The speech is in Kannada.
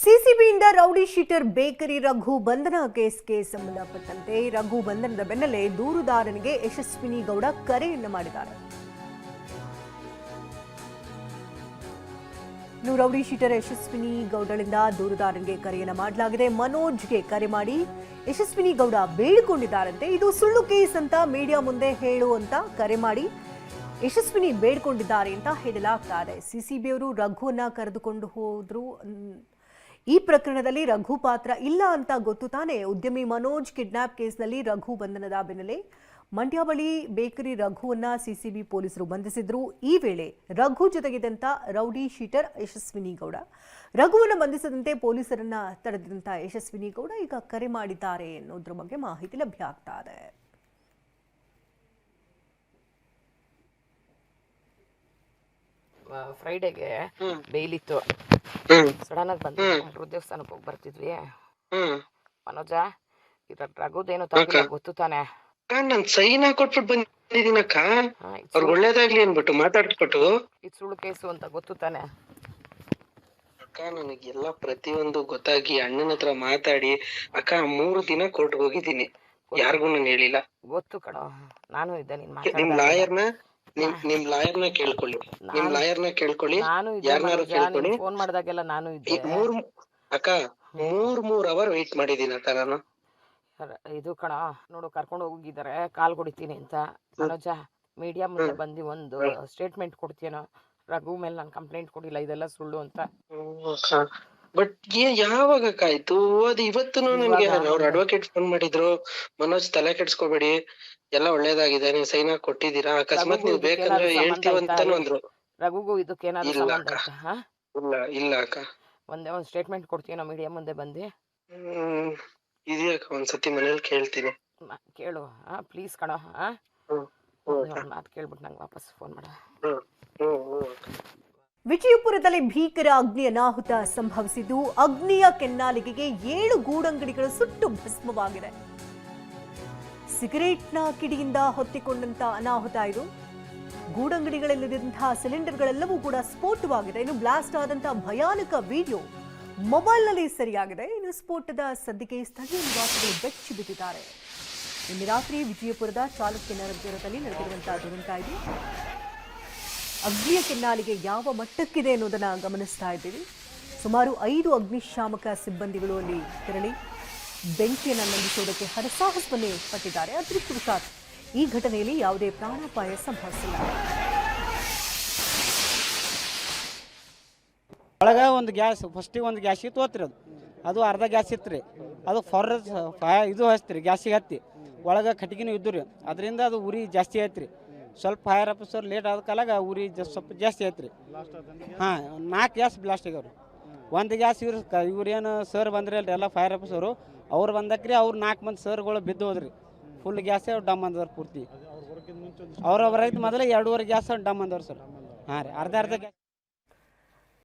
ಸಿಸಿಬಿಯಿಂದ ರೌಡಿ ಶೀಟರ್ ಬೇಕರಿ ರಘು ಬಂಧನ ಕೇಸ್ಗೆ ಸಂಬಂಧಪಟ್ಟಂತೆ ರಘು ಬಂಧನದ ಬೆನ್ನಲ್ಲೇ ದೂರುದಾರನಿಗೆ ಯಶಸ್ವಿನಿ ಗೌಡ ಕರೆಯನ್ನು ಮಾಡಿದ್ದಾರೆ. ರೌಡಿ ಶೀಟರ್ ಯಶಸ್ವಿನಿ ಗೌಡಳಿಂದ ದೂರುದಾರನಿಗೆ ಕರೆಯನ್ನು ಮಾಡಲಾಗಿದೆ. ಮನೋಜ್ಗೆ ಕರೆ ಮಾಡಿ ಯಶಸ್ವಿನಿ ಗೌಡ ಬೇಡಿಕೊಂಡಿದ್ದಾರಂತೆ. ಇದು ಸುಳ್ಳು ಕೇಸ್ ಅಂತ ಮೀಡಿಯಾ ಮುಂದೆ ಹೇಳುವಂತ ಕರೆ ಮಾಡಿ ಯಶಸ್ವಿನಿ ಬೇಡಿಕೊಂಡಿದ್ದಾರೆ ಅಂತ ಹೇಳಲಾಗ್ತಾ ಇದೆ. ಸಿಸಿಬಿಯವರು ರಘುವನ್ನ ಕರೆದುಕೊಂಡು ಹೋದ್ರು. ಈ ಪ್ರಕರಣದಲ್ಲಿ ರಘು ಪಾತ್ರ ಇಲ್ಲ ಅಂತ ಗೊತ್ತು ತಾನೆ. ಉದ್ಯಮಿ ಮನೋಜ್ ಕಿಡ್ನಾಪ್ ಕೇಸ್ನಲ್ಲಿ ರಘು ಬಂಧನದ ಬೆನ್ನಲ್ಲೇ ಮಂಡ್ಯ ಬಳಿ ಬೇಕರಿ ರಘುವನ್ನ ಸಿಸಿಬಿ ಪೊಲೀಸರು ಬಂಧಿಸಿದ್ರು. ಈ ವೇಳೆ ರಘು ಜೊತೆಗಿದ್ದಂತ ರೌಡಿ ಶೀಟರ್ ಯಶಸ್ವಿನಿ ಗೌಡ ರಘುವನ್ನ ಬಂಧಿಸದಂತೆ ಪೊಲೀಸರನ್ನ ತಡೆದಂತ ಯಶಸ್ವಿನಿ ಗೌಡ ಈಗ ಕರೆ ಮಾಡಿದ್ದಾರೆ ಅನ್ನೋದ್ರ ಬಗ್ಗೆ ಮಾಹಿತಿ ಲಭ್ಯ ಆಗ್ತಾ ಇದೆ. ಫ್ರೈಡೆಗೆ ಬೇಲ್ ಇತ್ತು. ಸಡನ್ ಆಗಿ ಬಂದ ದೇವಸ್ಥಾನಕ್ಕೆ ಹೋಗಿ ಬರ್ತಿದ್ವಿ. ಮನೋಜ ರಘುದೇನು ತಪ್ಪಿಲ್ಲ ಗೊತ್ತು ತಾನೆ. ನಾನ್ ಸೈನ್ ಹಾಕೊಟ್ಬಿಟ್ಟು ಬಂದಿದ್ದೀನಕ್ಕ. ಅವ್ರಿಗೆ ಒಳ್ಳೇದಾಗ್ಲಿ ಅನ್ಬಿಟ್ಟು ಮಾತಾಡ್ಬಿಟ್ಟು ಇದು ಸುಳ್ಳು ಕೇಸು ಅಂತ ಗೊತ್ತು ತಾನೆ. ಅಕ್ಕ ನನಗೆಲ್ಲ ಪ್ರತಿಯೊಂದು ಗೊತ್ತಾಗಿ ಅಣ್ಣನ ಹತ್ರ ಮಾತಾಡಿ ಅಕ್ಕ 3 ದಿನ ಕೋರ್ಟ್ಗೆ ಹೋಗಿದ್ದೀನಿ. ಯಾರಿಗೂ ನಾನು ಹೇಳಿಲ್ಲ. ಗೊತ್ತು ಕಣ, ನಾನು ಇದ್ದೆ. ನಿಮ್ ಲಾಯರ್ನ ಕೇಳ್ಕೊಳ್ಳಿ. ನಾನು ಯಾರನ್ನಾರು ಕೇಳ್ಕೊಳ್ಳಿ. ಫೋನ್ ಮಾಡಿದಾಗೆಲ್ಲ ನಾನು ಇದ್ದೆ. ಅಕ್ಕ 3 ಅವರ್ ವೇಟ್ ಮಾಡಿದೀನಿ ಅಕ್ಕ ನಾನು. ಇದು ಕಣ ನೋಡು, ಕರ್ಕೊಂಡು ಹೋಗಿದ್ದಾರೆ ಕಾಲ್ ಕೊಡ್ತೀನಿ ಅಂತ. ಮನೋಜ ಮೀಡಿಯಾ ಮುಂದೆ ಬಂದು ಒಂದು ಸ್ಟೇಟ್ಮೆಂಟ್ ಕೊಡ್ತೀನೋ. ರಘು ಮೇಲೆ ನಾನು ಕಂಪ್ಲೇಂಟ್ ಕೊಡಿಲ್ಲ, ಇದೆಲ್ಲ ಸುಳ್ಳು ಅಂತ. ಬಟ್ ಯಾವಾಗ ಆಯ್ತು ಅದು? ಇವತ್ತು ನನ್ಗೆ ಅವ್ರ ಅಡ್ವೊಕೇಟ್ ಫೋನ್ ಮಾಡಿದ್ರು, ಮನೋಜ್ ತಲೆ ಕೆಡ್ಸ್ಕೋಬೇಡಿ, ಎಲ್ಲ ಒಳ್ಳೇದಾಗಿದೆ, ನೀವು ಸೈನ್ ಹಾಕಿ ಕೊಟ್ಟಿದ್ದೀರಾ, ಅಕಸ್ಮಾತ್ ನೀವು ಬೇಕಂದ್ರೆ ಹೇಳ್ತೀವಂತಾನು ಅಂದ್ರು. ರಘುಗೂ ಇದಕ್ಕೇನಾದ್ರು ಸಂಬಂಧ ಐತಾ? ಇಲ್ಲ ಅಕ್ಕ. ಒಂದೇ ಒಂದು ಸ್ಟೇಟ್ಮೆಂಟ್ ಕೊಡ್ತೀನೋ ಮೀಡಿಯಾ ಮುಂದೆ ಬಂದು? ಇದೆಯಕ್ಕ, ಒಂದ್ಸತಿ ಮನೇಲಿ ಕೇಳ್ತೀನಿ. ಕೇಳು ಪ್ಲೀಸ್ ಕಣ. ಮಾತು ಕೇಳ್ಬಿಟ್ಟು ನಂಗೆ ವಾಪಸ್ ಫೋನ್ ಮಾಡ. ವಿಜಯಪುರದಲ್ಲಿ ಭೀಕರ ಅಗ್ನಿ ಅನಾಹುತ ಸಂಭವಿಸಿದ್ದು, ಅಗ್ನಿಯ ಕೆನ್ನಾಲಿಗೆಗೆ 7 ಗೂಡಂಗಡಿಗಳು ಸುಟ್ಟು ಭಸ್ಮವಾಗಿದೆ. ಸಿಗರೇಟ್ನ ಕಿಡಿಯಿಂದ ಹೊತ್ತಿಕೊಂಡಂತ ಅನಾಹುತ ಇದು. ಗೂಡಂಗಡಿಗಳಲ್ಲಿದ್ದಂತಹ ಸಿಲಿಂಡರ್ಗಳೆಲ್ಲವೂ ಕೂಡ ಸ್ಫೋಟವಾಗಿದೆ. ಇನ್ನು ಬ್ಲಾಸ್ಟ್ ಆದಂತಹ ಭಯಾನಕ ವಿಡಿಯೋ ಮೊಬೈಲ್ನಲ್ಲಿ ಸರಿಯಾಗಿದೆ. ಇನ್ನು ಸ್ಫೋಟದ ಸದ್ದಿಗೆ ಸ್ಥಳೀಯ ನಿವಾಸಿಗಳು ಬೆಚ್ಚಿ ಬಿದ್ದಿದ್ದಾರೆ. ನಿನ್ನೆ ರಾತ್ರಿ ವಿಜಯಪುರದ ಚಾಲುಕ್ಯ ನಗರದಲ್ಲಿ ನಡೆದಿರುವಂತಹ ದುರಂತ ಇದು. ಅಗ್ನಿಯ ಕೆನ್ನಾಲಿಗೆ ಯಾವ ಮಟ್ಟಕ್ಕಿದೆ ಅನ್ನೋದನ್ನ ಗಮನಿಸ್ತಾ ಇದ್ದೀವಿ. ಸುಮಾರು 5 ಅಗ್ನಿಶಾಮಕ ಸಿಬ್ಬಂದಿಗಳು ಅಲ್ಲಿ ತೆರಳಿ ಬೆಂಕಿಯನ್ನು ನಂದಿಸುವುದಕ್ಕೆ ಹರಸಾಹಸವನ್ನೇ ಪಟ್ಟಿದ್ದಾರೆ. ಅದೃಷ್ಟವಶಾತ್ ಈ ಘಟನೆಯಲ್ಲಿ ಯಾವುದೇ ಪ್ರಾಣಾಪಾಯ ಸಂಭವಿಸಿಲ್ಲ. ಒಳಗೆ ಒಂದು ಗ್ಯಾಸ್ ಫಸ್ಟಿಗೆ ಒಂದು ಗ್ಯಾಸಿಗೆ ತೋತ್ರಿ. ಅದು ಅರ್ಧ ಗ್ಯಾಸ್ ಇತ್ತು ರೀ. ಅದು ಇದು ಹಚ್ತೀರಿ ಗ್ಯಾಸಿಗೆ ಹತ್ತಿ ಒಳಗೆ ಕಟ್ಟಿಗೆನೂ ಇದ್ದು ರೀ. ಅದರಿಂದ ಅದು ಉರಿ ಜಾಸ್ತಿ ಆಯ್ತು ರೀ. ಸ್ವಲ್ಪ ಫೈರ್ ಆಫೀಸರ್ ಲೇಟ್ ಆದ ಕಾಲಾಗ ಉರಿ ಸ್ವಲ್ಪ ಜಾಸ್ತಿ ಆಯ್ತು ರೀ. 4 ಗ್ಯಾಸ್ ಬ್ಲಾಸ್ಟ್ ಆಗ್ಯಾವ್ರಿ. ಒಂದು ಗ್ಯಾಸ್ ಇವ್ರೇನು ಸರ್ ಬಂದ್ರಿ ಅಲ್ರಿ ಎಲ್ಲ ಫೈರ್ ಆಫೀಸರು, ಅವ್ರು ಬಂದಕ್ರಿ. ಅವ್ರು 4 ಮಂದಿ ಸರ್ಗಳು ಬಿದ್ದು ಹೋದ್ರಿ. ಫುಲ್ ಗ್ಯಾಸೇ ಡಮ್ ಅಂದವ್ರು ಪೂರ್ತಿ. ಅವ್ರ ರೈತ ಮೊದಲೇ 2.5 ಗ್ಯಾಸ್ ಡಮ್ ಅಂದವ್ರು ಸರ್. ರೀ ಅರ್ಧ ಗ್ಯಾಸ್.